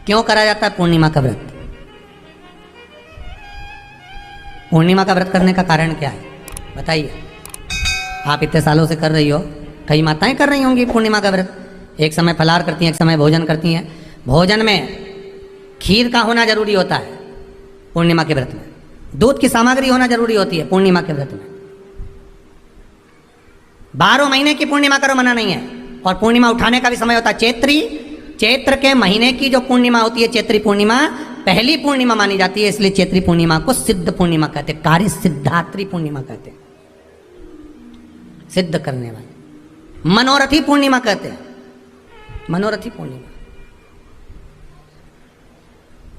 क्यों करा जाता है पूर्णिमा का व्रत? पूर्णिमा का व्रत करने का कारण क्या है बताइए? आप इतने सालों से कर रही हो, कई माताएं कर रही होंगी पूर्णिमा का व्रत। एक समय फलाहार करती हैं, एक समय भोजन करती हैं। भोजन में खीर का होना जरूरी होता है पूर्णिमा के व्रत में। दूध की सामग्री होना जरूरी होती है पूर्णिमा के व्रत में। 12 महीने की पूर्णिमा करो, मना नहीं है। और पूर्णिमा उठाने का भी समय होता है चैत्री। चैत्र के महीने की जो पूर्णिमा होती है, चैत्री पूर्णिमा पहली पूर्णिमा मानी जाती है, इसलिए चैत्री पूर्णिमा को सिद्ध पूर्णिमा कहते हैं, कार्य सिद्धात्री पूर्णिमा कहते हैं, सिद्ध करने वाली। मनोरथी पूर्णिमा कहते हैं, मनोरथी पूर्णिमा।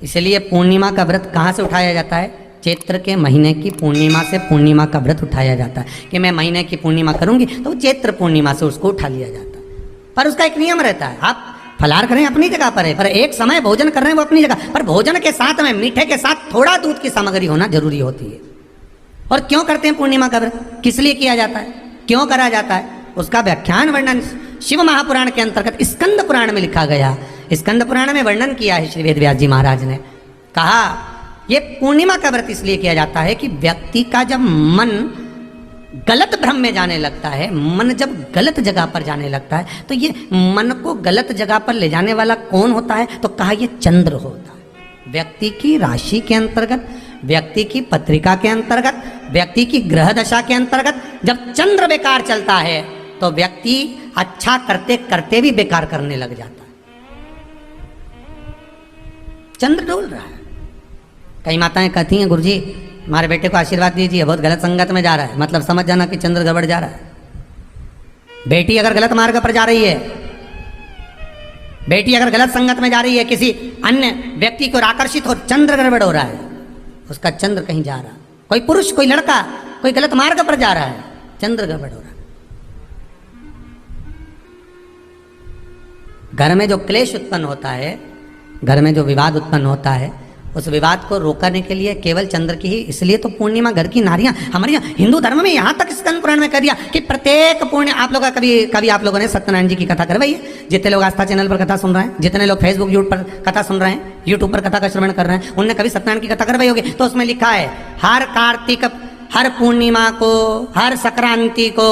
इसलिए पूर्णिमा का व्रत कहाँ से उठाया जाता है? चैत्र के महीने की पूर्णिमा से पूर्णिमा का व्रत उठाया जाता है कि मैं महीने की पूर्णिमा करूंगी तो चैत्र पूर्णिमा से उसको उठा लिया जाता है। पर उसका एक नियम रहता है, आप फलाहार करें अपनी जगह पर है, पर एक समय भोजन कर रहे हैं वो अपनी जगह पर। भोजन के साथ में मीठे के साथ थोड़ा दूध की सामग्री होना जरूरी होती है। और क्यों करते हैं पूर्णिमा का व्रत? किस लिए किया जाता है, क्यों करा जाता है? उसका व्याख्यान वर्णन शिव महापुराण के अंतर्गत स्कंद पुराण में लिखा गया। स्कंद पुराण में वर्णन किया है श्री वेदव्यास जी महाराज ने। कहा ये पूर्णिमा का व्रत इसलिए किया जाता है कि व्यक्ति का जब मन गलत भ्रम में जाने लगता है, मन जब गलत जगह पर जाने लगता है, तो ये मन को गलत जगह पर ले जाने वाला कौन होता है? तो कहा ये चंद्र होता है। व्यक्ति की राशि के अंतर्गत, व्यक्ति की पत्रिका के अंतर्गत, व्यक्ति की ग्रह दशा के अंतर्गत जब चंद्र बेकार चलता है तो व्यक्ति अच्छा करते करते भी बेकार करने लग जाता है। चंद्र डोल रहा है। कई माताएं कहती हैं गुरुजी हमारे बेटे को आशीर्वाद दीजिए, बहुत गलत संगत में जा रहा है। मतलब समझ जाना कि चंद्र गड़बड़ जा रहा है। बेटी अगर गलत मार्ग पर जा रही है, बेटी अगर गलत संगत में जा रही है, किसी अन्य व्यक्ति को आकर्षित हो, चंद्र गड़बड़ हो रहा है, उसका चंद्र कहीं जा रहा है। कोई पुरुष, कोई लड़का, कोई गलत मार्ग पर जा रहा है, चंद्र गड़बड़ हो रहा है। घर में जो क्लेश उत्पन्न होता है, घर में जो विवाद उत्पन्न होता है, उस विवाद को रोकने के लिए केवल चंद्र की ही, इसलिए तो पूर्णिमा घर की नारियां हमारे यहाँ हिंदू धर्म में यहाँ तक स्कंद पुराण में कह दिया कि प्रत्येक पूर्णिमा। आप लोग कभी आप लोगों ने सत्यनारायण जी की कथा करवाई है? जितने लोग आस्था चैनल पर कथा सुन रहे हैं, जितने लोग फेसबुक यूट्यूब पर कथा सुन रहे हैं, यूट्यूब पर कथा का श्रवण कर रहे हैं, उनने कभी सत्यनारायण की कथा करवाई होगी? तो उसमें लिखा है हर कार्तिक, हर पूर्णिमा को, हर संक्रांति को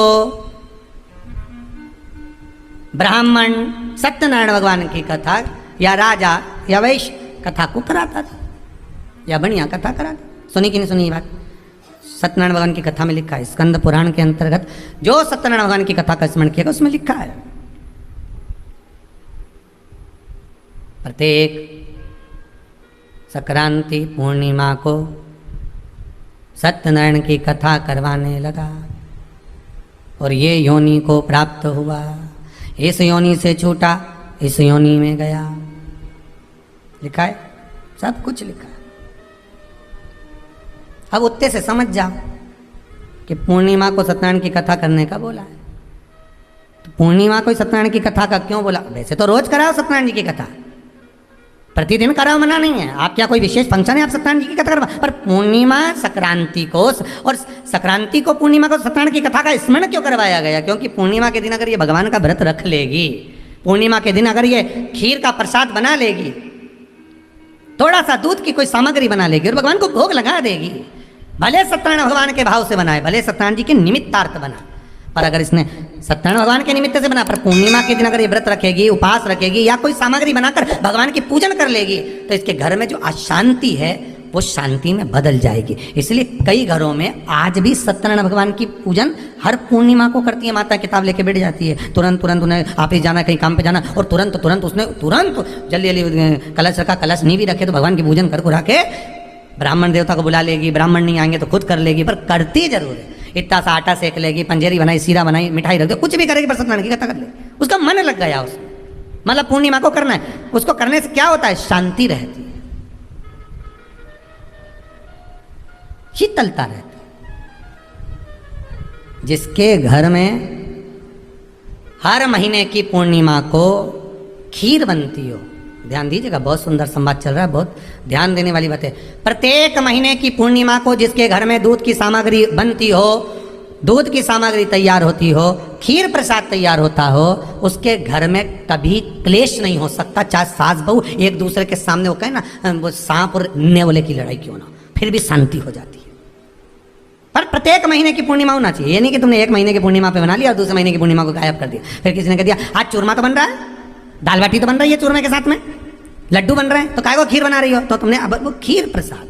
ब्राह्मण सत्यनारायण भगवान की कथा या राजा या वैश्य कथा को कराता था, या बढ़िया कथा करा। सुनी कि नहीं सुनी ये बात? सत्यनारायण भगवान की कथा में लिखा है, स्कंद पुराण के अंतर्गत जो सत्यनारायण भगवान की कथा का स्मरण किया उसमें लिखा है प्रत्येक संक्रांति पूर्णिमा को सत्यनारायण की कथा करवाने लगा और ये योनि को प्राप्त हुआ, इस योनि से छूटा, इस योनि में गया। लिखा है, सब कुछ लिखा है। अब उत्ते से समझ जाओ कि पूर्णिमा को सत्यनारायण की कथा करने का बोला है। तो पूर्णिमा को सत्यनारायण की कथा का क्यों बोला? वैसे तो रोज कराओ सत्यनारायण जी की कथा, प्रतिदिन कराओ, मना नहीं है। आप क्या कोई विशेष फंक्शन है आप सत्यनारायण जी की कथा करवा? पर पूर्णिमा संक्रांति को और संक्रांति को पूर्णिमा को सत्यनारायण की कथा का स्मरण क्यों करवाया गया? क्योंकि पूर्णिमा के दिन अगर ये भगवान का व्रत रख लेगी, पूर्णिमा के दिन अगर ये खीर का प्रसाद बना लेगी, थोड़ा सा दूध की कोई सामग्री बना लेगी और भगवान को भोग लगा देगी, भले सत्यनारायण भगवान के भाव से बनाए, भले सत्यनारायण जी के निमित्तार्थ बना, पर अगर इसने सत्यनारायण भगवान के निमित्त से बना, पर पूर्णिमा के दिन अगर ये व्रत रखेगी, उपास रखेगी या कोई सामग्री बनाकर भगवान की पूजन कर लेगी, तो इसके घर में जो अशांति है वो शांति में बदल जाएगी। इसलिए कई घरों में आज भी सत्यनारायण भगवान की पूजन हर पूर्णिमा को करती है। माता किताब लेके बैठ जाती है, तुरंत उन्हें ऑफिस जाना, कहीं काम पे जाना, और तुरंत उसने जल्दी जल्दी कलश रखा, कलश नहीं भी रखे तो भगवान की पूजन कर रखे, ब्राह्मण देवता को बुला लेगी, ब्राह्मण नहीं आएंगे तो खुद कर लेगी, पर करती जरूर है। इतना सा आटा सेक लेगी, पंजेरी बनाई, सीरा बनाई, मिठाई रख दे, कुछ भी करेगी पर सत्यनारायण की कथा कर लेगी। उसका मन लग गया उसमें, मतलब पूर्णिमा को करना है। उसको करने से क्या होता है? शांति रहती है, शीतलता रहती है। जिसके घर में हर महीने की पूर्णिमा को खीर बनती हो, ध्यान दीजिएगा, बहुत सुंदर संवाद चल रहा है, बहुत ध्यान देने वाली बात है। प्रत्येक महीने की पूर्णिमा को जिसके घर में दूध की सामग्री बनती हो, दूध की सामग्री तैयार होती हो, खीर प्रसाद तैयार होता हो, उसके घर में कभी क्लेश नहीं हो सकता, चाहे सास बहू एक दूसरे के सामने वो कहे ना, वो सांप और नेवले की लड़ाई क्यों ना, फिर भी शांति हो जाती है। पर प्रत्येक महीने की पूर्णिमा होना चाहिए। ये नहीं कि तुमने एक महीने की पूर्णिमा पे बना लिया और दूसरे महीने की पूर्णिमा को गायब कर दिया। फिर किसी ने कह दिया आज चूरमा तो बन रहा है, दाल बाटी तो बन रही है चूरमे के साथ में, लड्डू बन रहे हैं, तो काय को खीर बना रही हो, तो तुमने अब वो खीर प्रसाद